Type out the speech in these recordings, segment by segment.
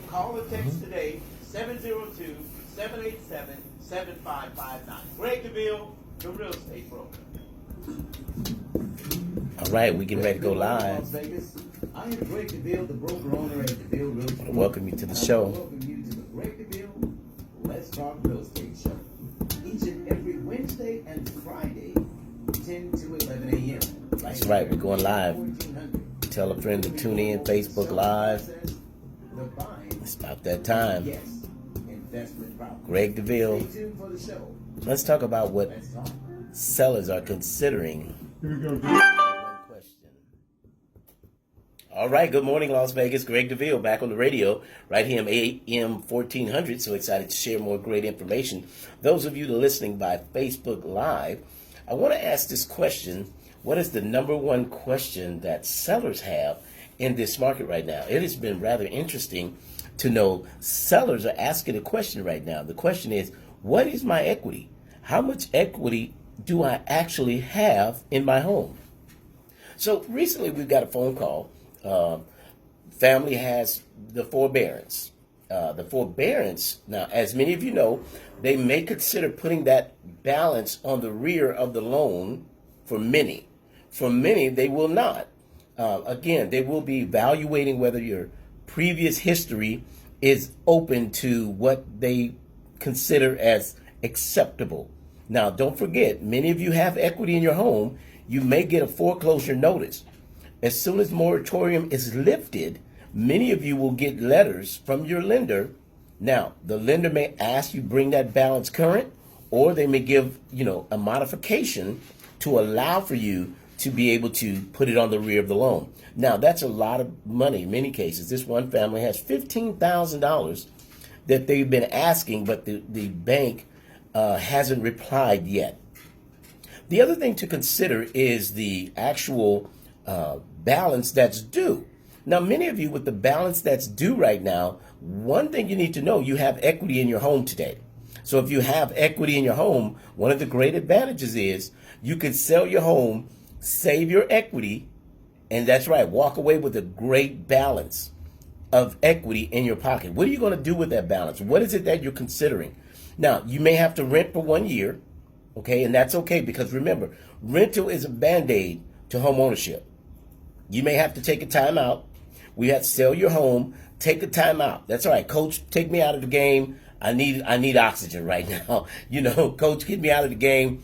Call or text today, 702-787-7559. Greg DeVille, the real estate broker. All right, we getting ready to go live. Las Vegas. I am Greg DeVille, the broker owner at DeVille Realty Group. Welcome you to the show. Welcome you to the Greg DeVille Let's Talk Real Estate Show. Each and every Wednesday and Friday, 10 to 11 a.m. That's right, we're going live. Tell a friend to tune in, Facebook Live. It's about that time. Yes, investment property. Greg DeVille. Stay tuned for the show. Let's talk about what Let's talk. sellers are considering. Here we go. One question. All right, good morning, Las Vegas. Greg DeVille back on the radio right here at AM 1400. So excited to share more great information. Those of you that are listening by Facebook Live, I want to ask this question. What is the number one question that sellers have in this market right now? It has been rather interesting to know sellers are asking a question right now. The question is, what is my equity? How much equity do I actually have in my home? So recently we've got a phone call. Family has the forbearance. The forbearance, now, as many of you know, they may consider putting that balance on the rear of the loan for many. For many, they will not. Again, they will be evaluating whether your previous history is open to what they consider as acceptable. Now, don't forget, many of you have equity in your home. You may get a foreclosure notice. As soon as moratorium is lifted, many of you will get letters from your lender. Now, the lender may ask you bring that balance current, or they may give, a modification to allow for you to be able to put it on the rear of the loan. Now, that's a lot of money in many cases. This one family has $15,000 that they've been asking, but the bank hasn't replied yet. The other thing to consider is the actual balance that's due. Now, many of you with the balance that's due right now, one thing you need to know, you have equity in your home today. So if you have equity in your home, one of the great advantages is you can sell your home, save your equity, and that's right, walk away with a great balance of equity in your pocket. What are you going to do with that balance? What is it that you're considering? Now, you may have to rent for 1 year, okay, and that's okay because remember, rental is a Band-Aid to home ownership. You may have to take a time out. We have to sell your home, take a time out. That's all right, coach, take me out of the game. I need oxygen right now. Coach, get me out of the game.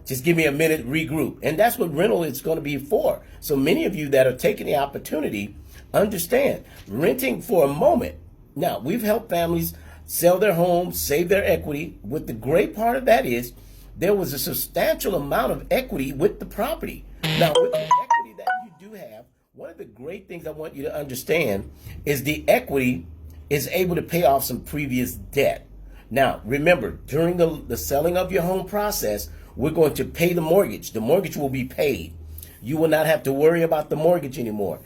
Just give me a minute, regroup. And that's what rental is going to be for. So many of you that are taking the opportunity, understand, renting for a moment. Now, we've helped families sell their homes, save their equity. What the great part of that is there was a substantial amount of equity with the property. Now, with the equity that you do have, one of the great things I want you to understand is the equity is able to pay off some previous debt. Now, remember, during the selling of your home process, we're going to pay the mortgage. The mortgage will be paid. You will not have to worry about the mortgage anymore.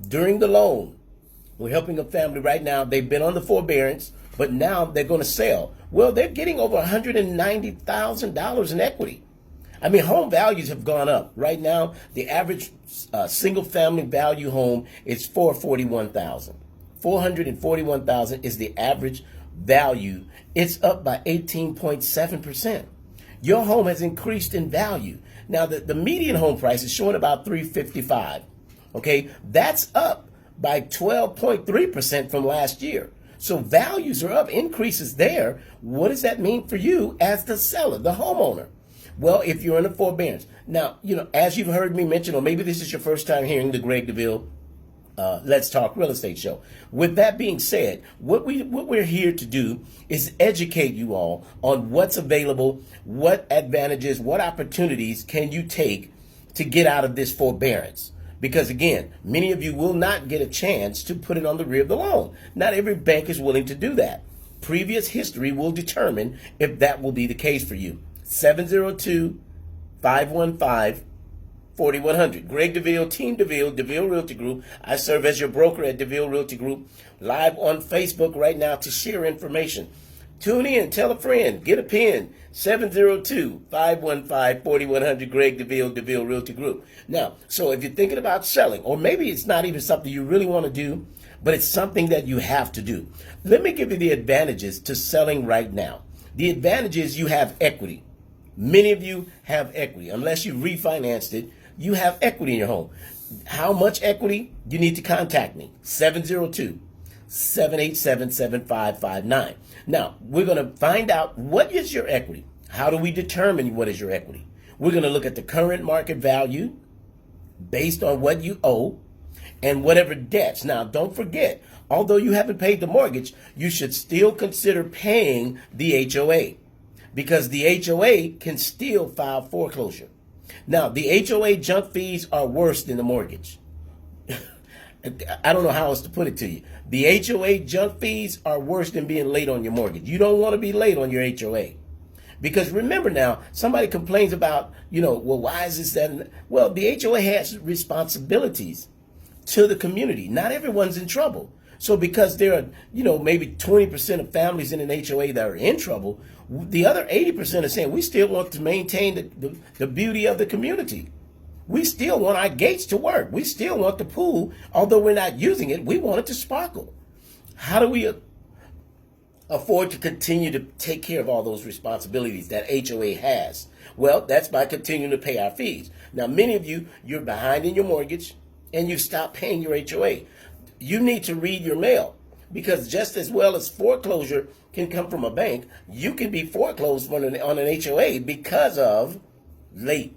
During the loan, we're helping a family right now. They've been on the forbearance, but now they're going to sell. Well, they're getting over $190,000 in equity. I mean, home values have gone up. Right now, the average single-family value home is $441,000. $441,000 is the average value. It's up by 18.7%. Your home has increased in value. Now, the median home price is showing about $355,000. Okay, that's up by 12.3% from last year. So values are up, increases there. What does that mean for you as the seller, the homeowner? Well, if you're in a forbearance. Now, as you've heard me mention, or maybe this is your first time hearing the Greg DeVille Let's Talk Real Estate Show. With that being said, what we're here to do is educate you all on what's available, what advantages, what opportunities can you take to get out of this forbearance. Because again, many of you will not get a chance to put it on the rear of the loan. Not every bank is willing to do that. Previous history will determine if that will be the case for you. 702-515-4100. Greg DeVille, Team DeVille, DeVille Realty Group. I serve as your broker at DeVille Realty Group, live on Facebook right now to share information. Tune in, tell a friend, get a pen. 702-515-4100. Greg DeVille, DeVille Realty Group. Now, so if you're thinking about selling, or maybe it's not even something you really want to do, but it's something that you have to do. Let me give you the advantages to selling right now. The advantage is you have equity. Many of you have equity. Unless you refinanced it, you have equity in your home. How much equity? You need to contact me, 702-787-7559. Now, we're going to find out what is your equity. How do we determine what is your equity? We're going to look at the current market value based on what you owe and whatever debts. Now, don't forget, although you haven't paid the mortgage, you should still consider paying the HOA, because the HOA can still file foreclosure. Now, the HOA junk fees are worse than the mortgage. I don't know how else to put it to you. The HOA junk fees are worse than being late on your mortgage. You don't want to be late on your HOA. Because remember now, somebody complains about, well, why is this that? Well, the HOA has responsibilities to the community. Not everyone's in trouble. So because there are, maybe 20% of families in an HOA that are in trouble, the other 80% are saying we still want to maintain the beauty of the community. We still want our gates to work. We still want the pool, although we're not using it, we want it to sparkle. How do we afford to continue to take care of all those responsibilities that HOA has? Well, that's by continuing to pay our fees. Now, many of you, you're behind in your mortgage and you stopped paying your HOA. You need to read your mail, because just as well as foreclosure can come from a bank, you can be foreclosed on an HOA because of late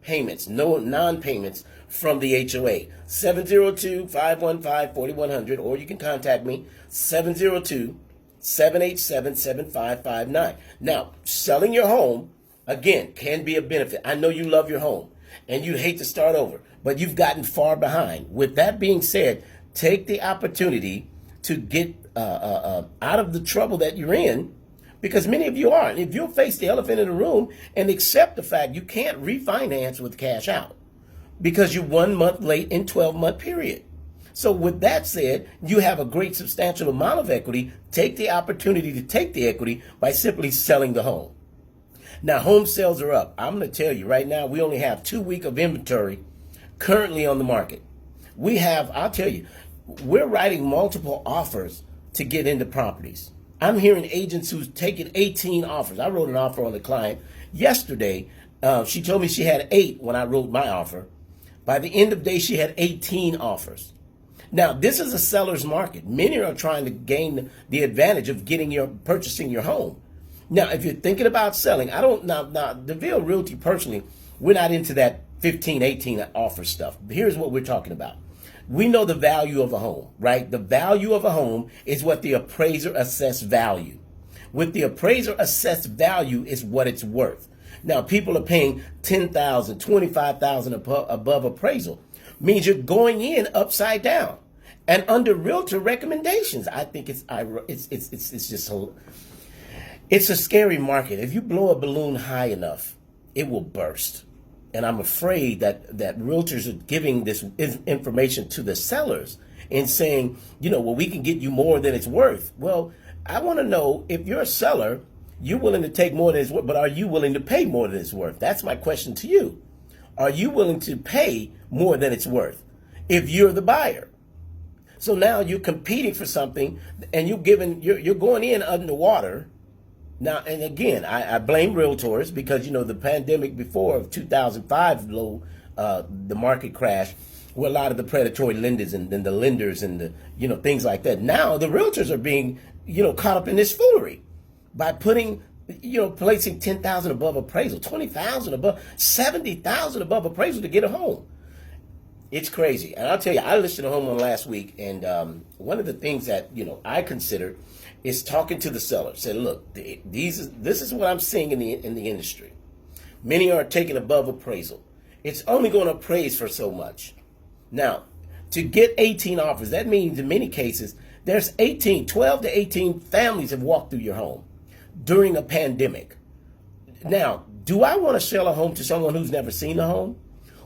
payments, no non-payments from the HOA. 702-515-4100, or you can contact me, 702-787-7559. Now, selling your home, again, can be a benefit. I know you love your home and you hate to start over, but you've gotten far behind. With that being said, take the opportunity to get out of the trouble that you're in, because many of you are. And if you'll face the elephant in the room and accept the fact you can't refinance with cash out because you're 1 month late in 12-month period. So with that said, you have a great substantial amount of equity. Take the opportunity to take the equity by simply selling the home. Now, home sales are up. I'm going to tell you right now, we only have 2 weeks of inventory currently on the market. I'll tell you, we're writing multiple offers to get into properties. I'm hearing agents who's taken 18 offers. I wrote an offer on the client yesterday. She told me she had 8 when I wrote my offer. By the end of the day, she had 18 offers. Now, this is a seller's market. Many are trying to gain the advantage of purchasing your home. Now, if you're thinking about selling, now, DeVille Realty personally, we're not into that 15, 18 offer stuff. Here's what we're talking about. We know the value of a home, right? The value of a home is what the appraiser assessed value. With the appraiser assessed value is what it's worth. Now, people are paying $10,000, $25,000 above appraisal. Means you're going in upside down and under realtor recommendations. I think it's a scary market. If you blow a balloon high enough, it will burst. And I'm afraid that realtors are giving this information to the sellers and saying, well, we can get you more than it's worth. Well, I want to know, if you're a seller, you're willing to take more than it's worth, but are you willing to pay more than it's worth? That's my question to you. Are you willing to pay more than it's worth if you're the buyer? So now you're competing for something and you're going in underwater. Now, and again, I blame realtors because, the pandemic before of 2005 the market crash, where a lot of the predatory lenders and the lenders and the, things like that. Now the realtors are being, caught up in this foolery by putting, placing 10,000 above appraisal, 20,000 above, 70,000 above appraisal to get a home. It's crazy. And I'll tell you, I listed a home on last week, and one of the things that, I considered is talking to the seller. Said, look, this is what I'm seeing in the industry. Many are taking above appraisal. It's only going to appraise for so much. Now, to get 18 offers, that means in many cases, there's 12 to 18 families have walked through your home during a pandemic. Now, do I want to sell a home to someone who's never seen the home,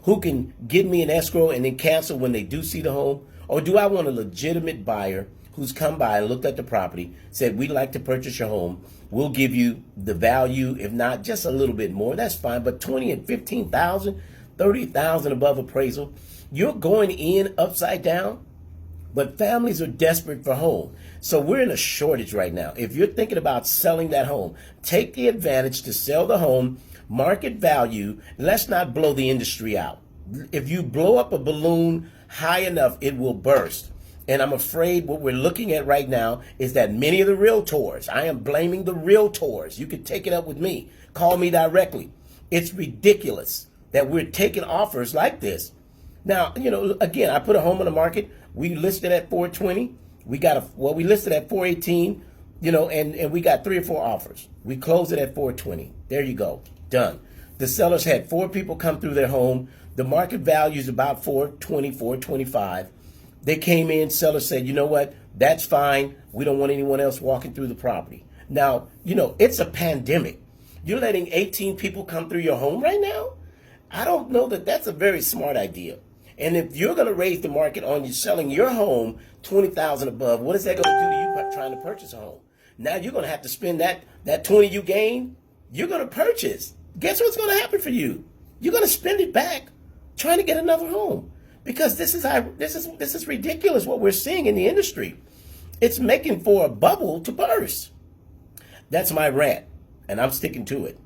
who can give me an escrow and then cancel when they do see the home? Or do I want a legitimate buyer who's come by and looked at the property, said, we'd like to purchase your home. We'll give you the value, if not just a little bit more, that's fine. But 20 and 15,000, 30,000 above appraisal, you're going in upside down but families are desperate for home. So we're in a shortage right now. If you're thinking about selling that home, take the advantage to sell the home, market value. Let's not blow the industry out. If you blow up a balloon high enough, it will burst. And I'm afraid what we're looking at right now is that many of the realtors, I am blaming the realtors. You can take it up with me. Call me directly. It's ridiculous that we're taking offers like this. Now, again, I put a home on the market. We listed at 420. We listed at 418, and we got 3 or 4 offers. We closed it at 420. There you go. Done. The sellers had 4 people come through their home. The market value is about 420, 425. They came in, seller said, you know what, that's fine. We don't want anyone else walking through the property. Now, it's a pandemic. You're letting 18 people come through your home right now? I don't know that that's a very smart idea. And if you're going to raise the market on you selling your home $20,000 above, what is that going to do to you trying to purchase a home? Now you're going to have to spend that 20 you gained. You're going to purchase. Guess what's going to happen for you? You're going to spend it back trying to get another home. Because this is ridiculous what we're seeing in the industry. It's making for a bubble to burst. That's my rant, and I'm sticking to it.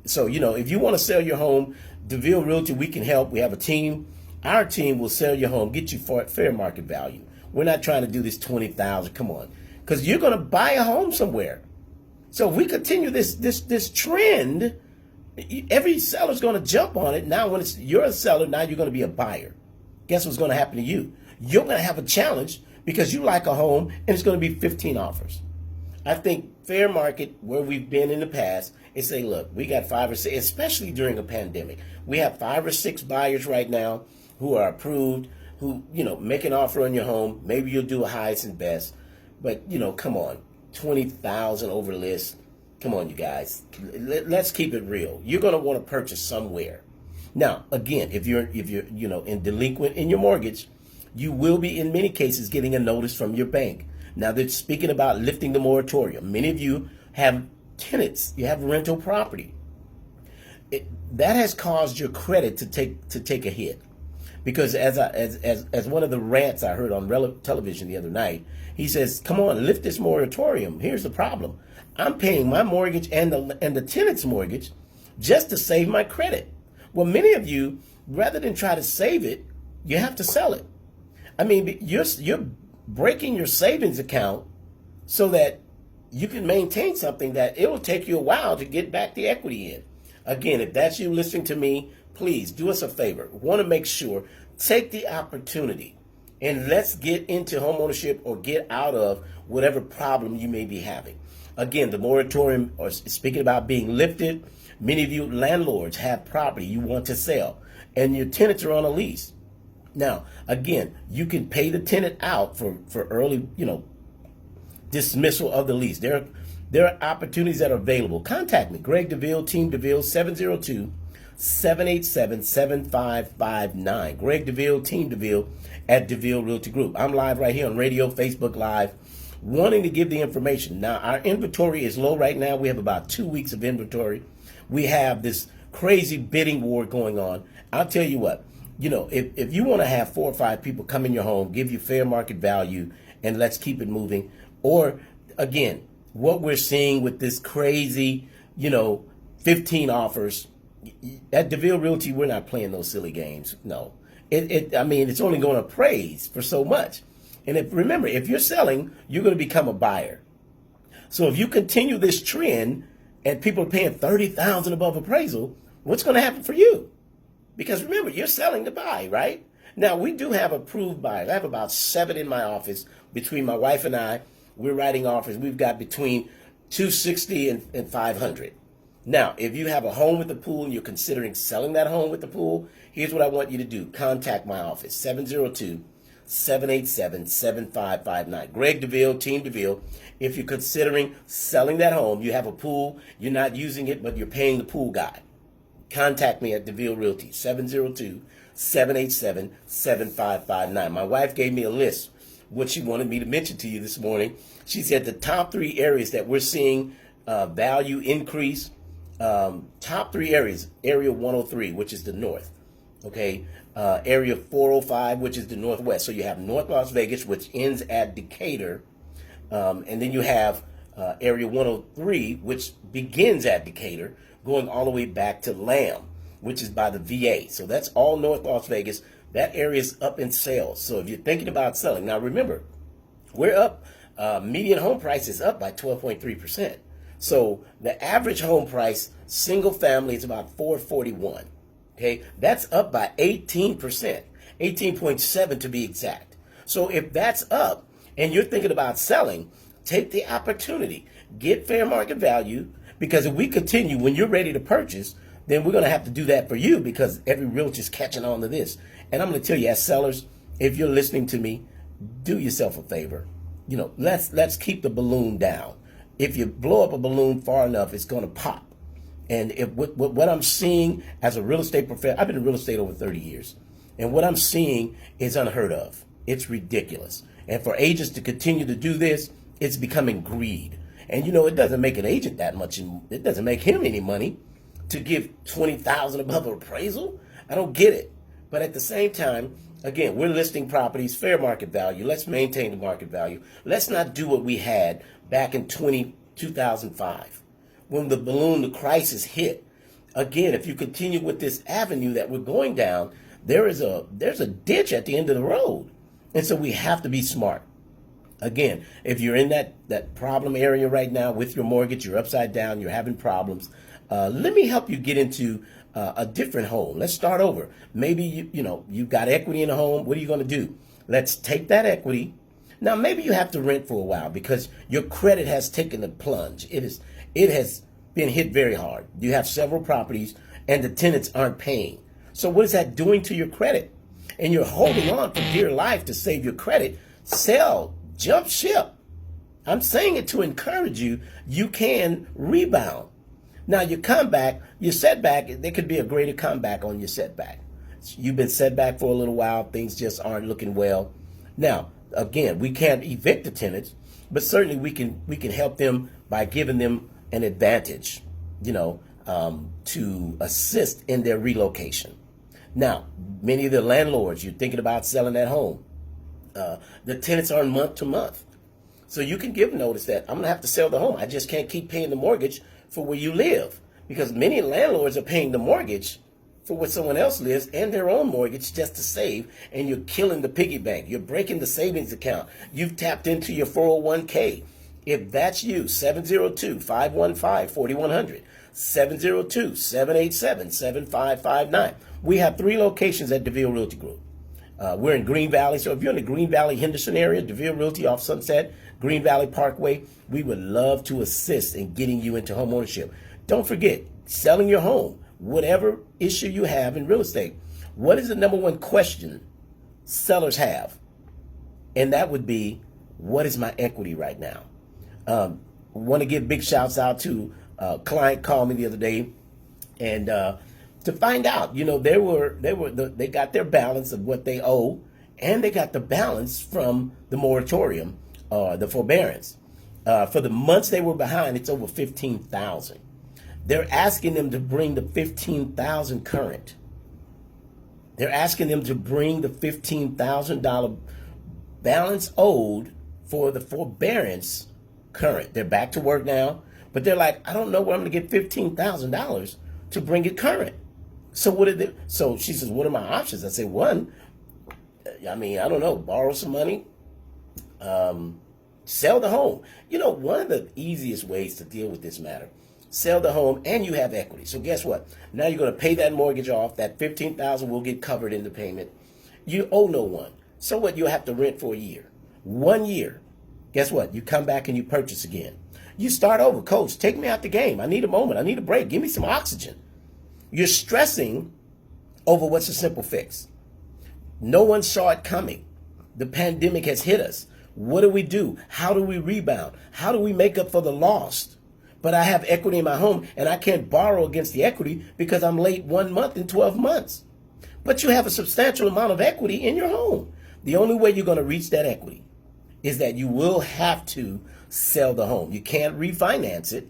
So, if you want to sell your home, DeVille Realty, we can help. We have a team. Our team will sell your home, get you fair market value. We're not trying to do this 20,000. Come on, because you're going to buy a home somewhere. So if we continue this trend, every seller's going to jump on it. Now, when you're a seller, now you're going to be a buyer. Guess what's going to happen to you? You're going to have a challenge because you like a home and it's going to be 15 offers. I think fair market, where we've been in the past, is say, look, we got 5 or 6, especially during a pandemic. We have 5 or 6 buyers right now who are approved, who, make an offer on your home. Maybe you'll do a highest and best. But, come on, 20,000 over list. Come on, you guys. Let's keep it real. You're going to want to purchase somewhere. Now, again, if you're in delinquent in your mortgage, you will be in many cases getting a notice from your bank. Now, they're speaking about lifting the moratorium. Many of you have tenants. You have rental property. That has caused your credit to take a hit, because as one of the rants I heard on television the other night, he says, "Come on, lift this moratorium. Here's the problem: I'm paying my mortgage and the tenant's mortgage just to save my credit." Well, many of you, rather than try to save it, you have to sell it. I mean, you're breaking your savings account so that you can maintain something that it will take you a while to get back the equity in. Again, if that's you listening to me, please do us a favor. We want to make sure, take the opportunity and let's get into homeownership or get out of whatever problem you may be having. Again, the moratorium, or speaking about being lifted, many of you landlords have property you want to sell and your tenants are on a lease. Now, again, you can pay the tenant out for early, dismissal of the lease. There are opportunities that are available. Contact me, Greg DeVille, Team DeVille, 702-787-7559. Greg DeVille, Team DeVille at DeVille Realty Group. I'm live right here on radio, Facebook Live, wanting to give the information. Now, our inventory is low right now. We have about 2 weeks of inventory. We have this crazy bidding war going on. I'll tell you what, if you want to have 4 or 5 people come in your home, give you fair market value, and let's keep it moving. Or, again, what we're seeing with this crazy, 15 offers, at DeVille Realty, we're not playing those silly games. No. It's only going to appraise for so much. And remember, if you're selling, you're going to become a buyer. So if you continue this trend and people are paying $30,000 above appraisal, what's going to happen for you? Because remember, you're selling to buy, right? Now, we do have approved buyers. I have about 7 in my office. Between my wife and I, we're writing offers. We've got between $260 and $500. Now, if you have a home with a pool and you're considering selling that home with the pool, here's what I want you to do. Contact my office, 702-787-7559. Greg DeVille, Team DeVille. If you're considering selling that home, you have a pool, you're not using it, but you're paying the pool guy. Contact me at DeVille Realty, 702-787-7559. My wife gave me a list, what she wanted me to mention to you this morning. She said the top 3 areas that we're seeing value increase, top 3 areas, Area 103, which is the north. Okay, area 405, which is the northwest. So you have North Las Vegas, which ends at Decatur, and then you have area 103, which begins at Decatur, going all the way back to Lamb, which is by the VA. So that's all North Las Vegas. That area is up in sales. So if you're thinking about selling, now remember, we're up. Median home price is up by 12.3%. So the average home price, single family, is about $441. Okay, that's up by 18%, 18.7 to be exact. So if that's up and you're thinking about selling, take the opportunity, get fair market value, because if we continue, when you're ready to purchase, then we're going to have to do that for you because every realtor is catching on to this. And I'm going to tell you, as sellers, if you're listening to me, do yourself a favor. You know, let's keep the balloon down. If you blow up a balloon far enough, it's going to pop. And if what I'm seeing as a real estate professional, I've been in real estate over 30 years, and what I'm seeing is unheard of. It's ridiculous. And for agents to continue to do this, it's becoming greed. And you know, it doesn't make an agent that much, it doesn't make him any money to give $20,000 above appraisal. I don't get it. But at the same time, again, we're listing properties, fair market value. Let's maintain the market value. Let's not do what we had back in 2005 when the crisis hit. Again, if you continue with this avenue that we're going down, there's a ditch at the end of the road. And so we have to be smart. Again, if you're in that problem area right now with your mortgage, you're upside down, you're having problems, let me help you get into a different home. Let's start over. Maybe you've got equity in a home. What are you going to do? Let's take that equity. Now, maybe you have to rent for a while because your credit has taken a plunge. It has been hit very hard. You have several properties and the tenants aren't paying. So what is that doing to your credit? And you're holding on for dear life to save your credit. Sell, jump ship. I'm saying it to encourage you. You can rebound. Now, your comeback, your setback, there could be a greater comeback on your setback. You've been set back for a little while. Things just aren't looking well. Now, again, we can't evict the tenants, but certainly we can help them by giving them an advantage, to assist in their relocation. Now, many of the landlords, you're thinking about selling that home. The tenants are month to month. So you can give notice that I'm going to have to sell the home. I just can't keep paying the mortgage for where you live, because many landlords are paying the mortgage for where someone else lives and their own mortgage just to save, and you're killing the piggy bank. You're breaking the savings account. You've tapped into your 401k. If that's you, 702-515-4100, 702-787-7559. We have 3 locations at DeVille Realty Group. We're in Green Valley, so if you're in the Green Valley, Henderson area, DeVille Realty off Sunset, Green Valley Parkway, we would love to assist in getting you into home ownership. Don't forget, selling your home, whatever issue you have in real estate, what is the number one question sellers have? And that would be, what is my equity right now? Want to give big shouts out to a client called me the other day, and to find out, they got their balance of what they owe, and they got the balance from the moratorium, the forbearance. For the months they were behind, it's over $15,000. They're asking them to bring the $15,000 current. They're asking them to bring the $15,000 balance owed for the forbearance current. They're back to work now, but they're like, I don't know where I'm going to get $15,000 to bring it current. So what did they? So she says, what are my options? I say, one, I don't know, borrow some money, sell the home. One of the easiest ways to deal with this matter, sell the home and you have equity. So guess what? Now you're going to pay that mortgage off. That $15,000 will get covered in the payment. You owe no one. So what? You'll have to rent for a year. 1 year. Guess what? You come back and you purchase again. You start over. Coach, take me out the game. I need a moment. I need a break. Give me some oxygen. You're stressing over what's a simple fix. No one saw it coming. The pandemic has hit us. What do? How do we rebound? How do we make up for the lost? But I have equity in my home and I can't borrow against the equity because I'm late 1 month in 12 months. But you have a substantial amount of equity in your home. The only way you're going to reach that equity is that you will have to sell the home. You can't refinance it.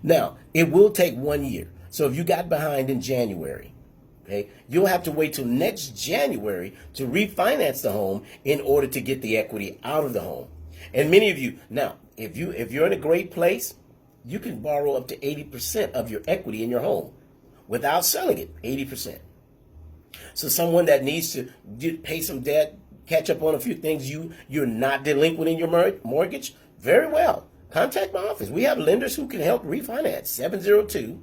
Now, it will take 1 year. So if you got behind in January, Okay, you'll have to wait till next January to refinance the home in order to get the equity out of the home. And many of you now, if you're in a great place, you can borrow up to 80% of your equity in your home without selling it. 80%. So someone that needs to pay some debt, catch up on a few things, you're not delinquent in your mortgage, very well. Contact my office. We have lenders who can help refinance.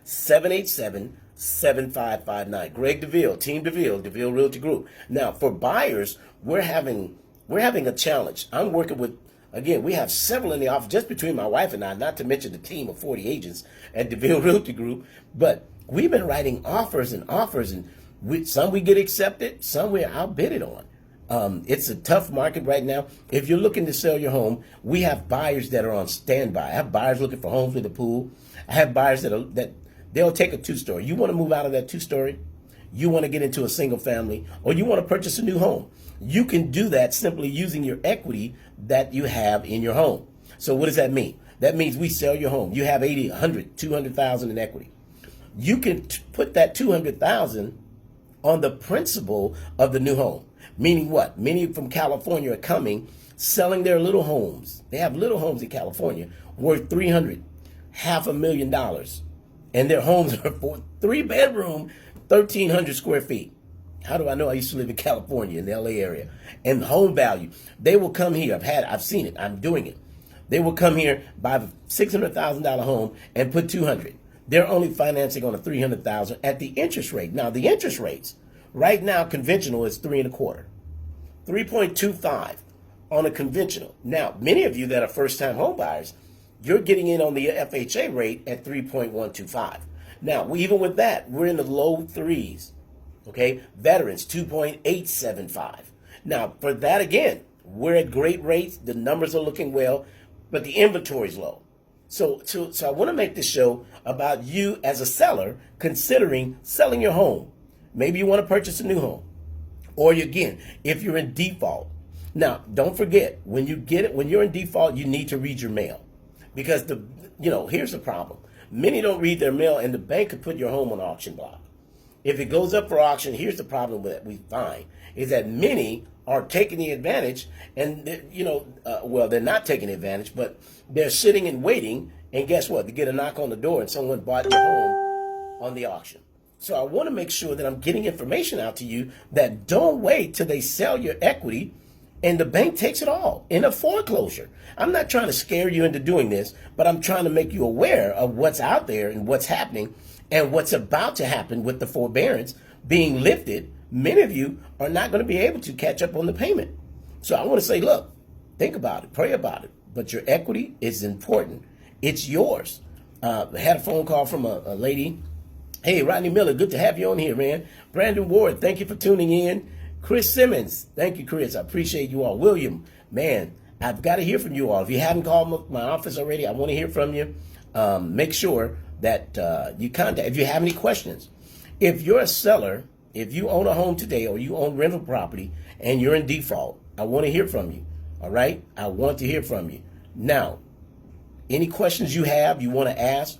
702-787-7559. Greg DeVille, Team DeVille, DeVille Realty Group. Now, for buyers, we're having a challenge. I'm working with, again, we have several in the office, just between my wife and I, not to mention the team of 40 agents at DeVille Realty Group. But we've been writing offers, and some we get accepted, some we're outbidded on. It's a tough market right now. If you're looking to sell your home, we have buyers that are on standby. I have buyers looking for homes with a pool. I have buyers that they'll take a 2-story. You want to move out of that 2-story? You want to get into a single family, or you want to purchase a new home? You can do that simply using your equity that you have in your home. So what does that mean? That means we sell your home. You have 80, 100, 200,000 in equity. You can put that 200,000 on the principal of the new home. Meaning what? Many from California are coming, selling their little homes. They have little homes in California worth $300,000, $500,000, and their homes are for 3-bedroom, 1,300 square feet. How do I know? I used to live in California, in the LA area. And home value, they will come here. I've seen it. I'm doing it. They will come here, buy a $600,000 home, and put $200,000. They're only financing on a $300,000 at the interest rate. Now, the interest rates right now, conventional is 3.25%, 3.25 on a conventional. Now, many of you that are first-time home buyers, you're getting in on the FHA rate at 3.125. Now, even with that, we're in the low threes. Okay, veterans 2.875. Now, for that again, we're at great rates. The numbers are looking well, but the inventory is low. So I want to make this show about you as a seller considering selling your home. Maybe you want to purchase a new home, or again, if you're in default. Now, don't forget, when you're in default, you need to read your mail, because here's the problem. Many don't read their mail, and the bank could put your home on auction block. If it goes up for auction, here's the problem that we find is that many are taking the advantage, and they're not taking advantage, but they're sitting and waiting, and guess what? They get a knock on the door, and someone bought your home on the auction. So I want to make sure that I'm getting information out to you that don't wait till they sell your equity and the bank takes it all in a foreclosure. I'm not trying to scare you into doing this, but I'm trying to make you aware of what's out there and what's happening and what's about to happen with the forbearance being lifted. Many of you are not going to be able to catch up on the payment. So I want to say, look, think about it, pray about it, but your equity is important. It's yours. I had a phone call from a lady. Hey, Rodney Miller, good to have you on here, man. Brandon Ward, thank you for tuning in. Chris Simmons, thank you, Chris. I appreciate you all. William, man, I've got to hear from you all. If you haven't called my office already, I want to hear from you. Make sure that you contact. If you have any questions, if you're a seller, if you own a home today or you own rental property and you're in default, I want to hear from you. All right? I want to hear from you. Now, any questions you have, you want to ask,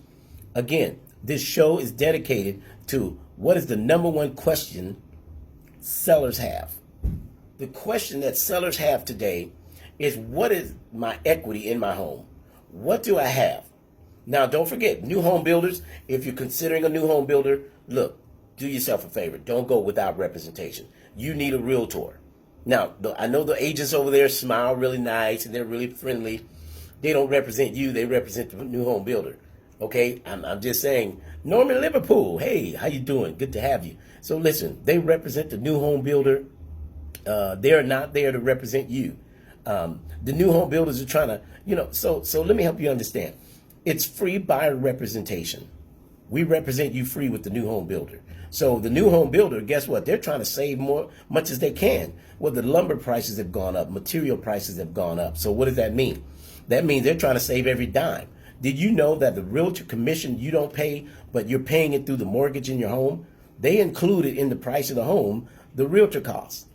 again, this show is dedicated to what is the number one question sellers have. The question that sellers have today is, what is my equity in my home? What do I have? Now, don't forget, new home builders, if you're considering a new home builder, look, do yourself a favor. Don't go without representation. You need a realtor. Now, I know the agents over there smile really nice and they're really friendly. They don't represent you. They represent the new home builder. Okay, I'm just saying, Norman Liverpool, hey, how you doing? Good to have you. So listen, they represent the new home builder. They're not there to represent you. The new home builders are trying to, so let me help you understand. It's free buyer representation. We represent you free with the new home builder. So the new home builder, guess what? They're trying to save much as they can. Well, the lumber prices have gone up. Material prices have gone up. So what does that mean? That means they're trying to save every dime. Did you know that the realtor commission you don't pay, but you're paying it through the mortgage in your home? They included in the price of the home the realtor costs.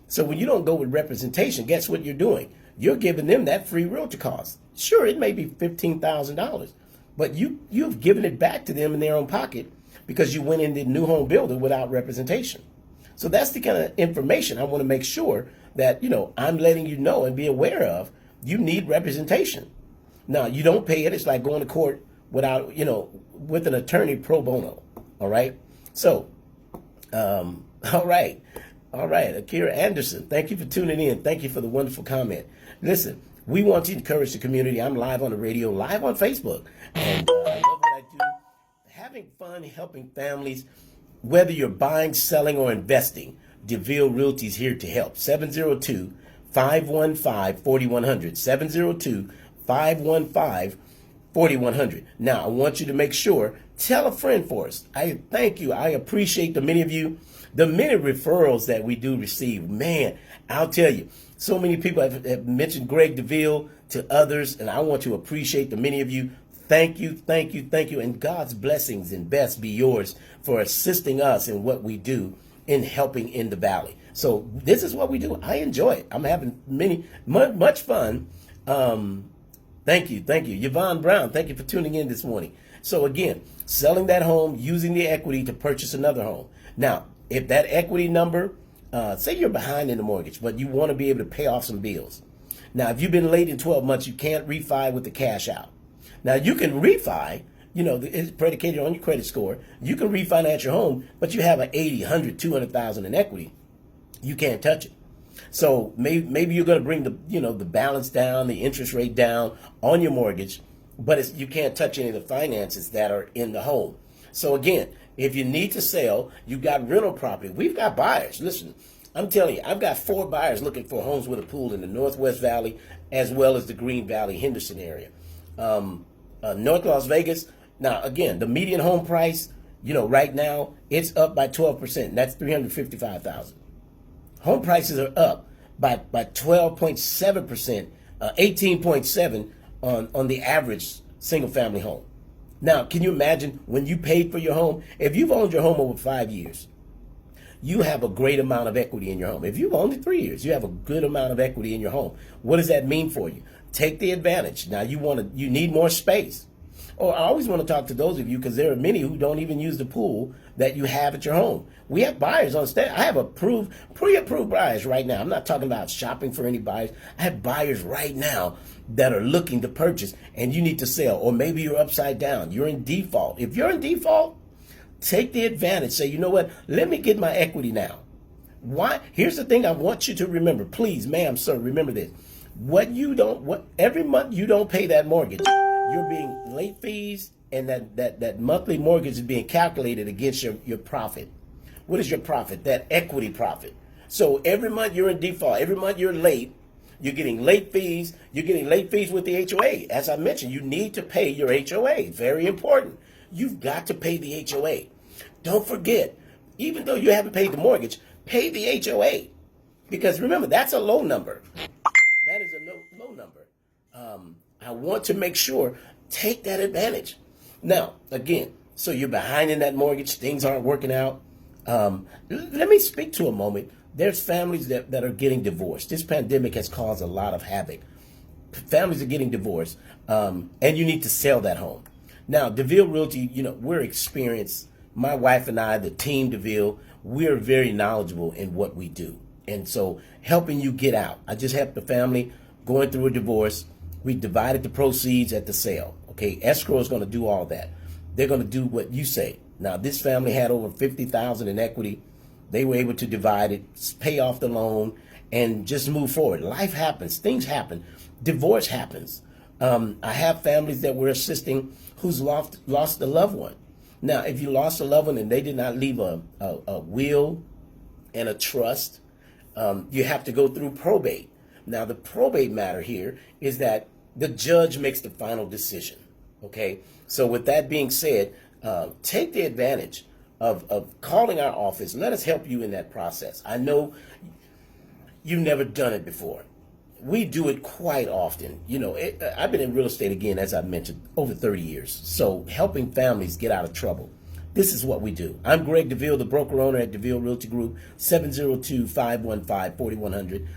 So when you don't go with representation, guess what you're doing? You're giving them that free realtor cost. Sure, it may be $15,000, but you've given it back to them in their own pocket because you went into the new home builder without representation. So that's the kind of information I want to make sure that, I'm letting you know and be aware of. You need representation. Now, you don't pay it. It's like going to court without, with an attorney pro bono. All right. So, all right. Akira Anderson, thank you for tuning in. Thank you for the wonderful comment. Listen, we want to encourage the community. I'm live on the radio, live on Facebook. And I love what I do. Having fun, helping families, whether you're buying, selling, or investing. DeVille Realty is here to help. 702-515-4100. 702-515-4100. Now, I want you to make sure, tell a friend for us. I thank you. I appreciate the many of you, the many referrals that we do receive. Man, I'll tell you, so many people have mentioned Greg DeVille to others, and I want to appreciate the many of you. Thank you, thank you, thank you, and God's blessings and best be yours for assisting us in what we do in helping in the valley. So this is what we do. I enjoy it. I'm having much fun. Thank you. Yvonne Brown, thank you for tuning in this morning. So again, selling that home, using the equity to purchase another home. Now, if that equity number, say you're behind in the mortgage, but you want to be able to pay off some bills. Now, if you've been late in 12 months, you can't refi with the cash out. Now, you can refi, it's predicated on your credit score. You can refinance your home, but you have an 80, 100, 200,000 in equity. You can't touch it. So maybe you're going to bring the balance down, the interest rate down on your mortgage, but you can't touch any of the finances that are in the home. So again, if you need to sell, you've got rental property. We've got buyers. Listen, I'm telling you, I've got 4 buyers looking for homes with a pool in the Northwest Valley as well as the Green Valley, Henderson area. North Las Vegas. Now, again, the median home price, right now, it's up by 12%. That's $355,000. Home prices are up by 12.7%, 18.7 on the average single family home. Now, can you imagine when you paid for your home? If you've owned your home over 5 years, you have a great amount of equity in your home. If you've owned it 3 years, you have a good amount of equity in your home. What does that mean for you? Take the advantage. Now you need more space. Or I always want to talk to those of you because there are many who don't even use the pool that you have at your home. We have buyers on staff. I have pre-approved buyers right now. I'm not talking about shopping for any buyers. I have buyers right now that are looking to purchase and you need to sell. Or maybe you're upside down. You're in default. If you're in default, take the advantage. Say, you know what? Let me get my equity now. Why? Here's the thing I want you to remember. Please, ma'am, sir, remember this. Every month you don't pay that mortgage, you're being late fees, and that monthly mortgage is being calculated against your profit. What is your profit? That equity profit. So every month you're in default, every month you're late, you're getting late fees, with the HOA. As I mentioned, you need to pay your HOA. Very important. You've got to pay the HOA. Don't forget, even though you haven't paid the mortgage, pay the HOA. Because remember, that's a low number. That is a low number. I want to make sure, take that advantage. Now, again, so you're behind in that mortgage, things aren't working out. Let me speak to a moment. There's families that are getting divorced. This pandemic has caused a lot of havoc. Families are getting divorced, and you need to sell that home. Now, DeVille Realty, we're experienced. My wife and I, the team DeVille, we're very knowledgeable in what we do. And so helping you get out. I just helped the family going through a divorce. We divided the proceeds at the sale. Okay, escrow is going to do all that. They're going to do what you say. Now, this family had over $50,000 in equity. They were able to divide it, pay off the loan, and just move forward. Life happens. Things happen. Divorce happens. I have families that we're assisting who's lost a loved one. Now, if you lost a loved one and they did not leave a will and a trust, you have to go through probate. Now, the probate matter here is that the judge makes the final decision. Okay? So with that being said, take the advantage of calling our office. Let us help you in that process. I know you've never done it before. We do it quite often. I've been in real estate, again, as I mentioned, over 30 years. So helping families get out of trouble. This is what we do. I'm Greg DeVille, the broker owner at DeVille Realty Group, 702-515-4100,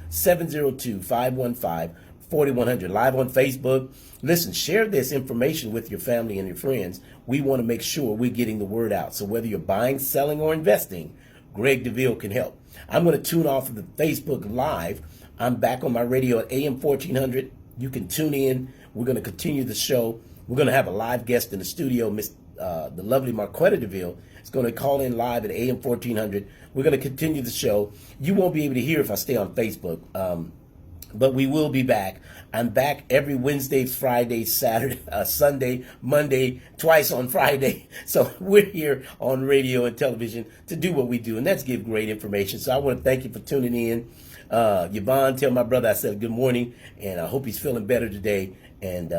4100, live on Facebook. Listen, share this information with your family and your friends. We want to make sure we're getting the word out. So whether you're buying, selling, or investing, Greg DeVille can help. I'm going to tune off of the Facebook Live. I'm back on my radio at AM 1400. You can tune in. We're going to continue the show. We're going to have a live guest in the studio, the lovely Marquetta DeVille. Is going to call in live at AM 1400. We're going to continue the show. You won't be able to hear if I stay on Facebook, but we will be back. I'm back every Wednesday, Friday, Saturday, Sunday, Monday, twice on Friday. So we're here on radio and television to do what we do, and that's give great information. So I want to thank you for tuning in. Yvonne, tell my brother I said good morning, and I hope he's feeling better today. And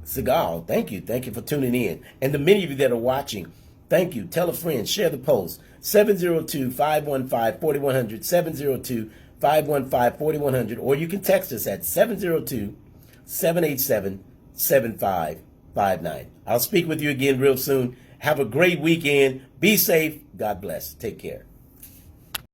Segal, thank you. Thank you for tuning in. And the many of you that are watching, thank you. Tell a friend. Share the post. 702-515-4100, 702-515-4100, or you can text us at 702-787-7559. I'll speak with you again real soon. Have a great weekend. Be safe. God bless. Take care.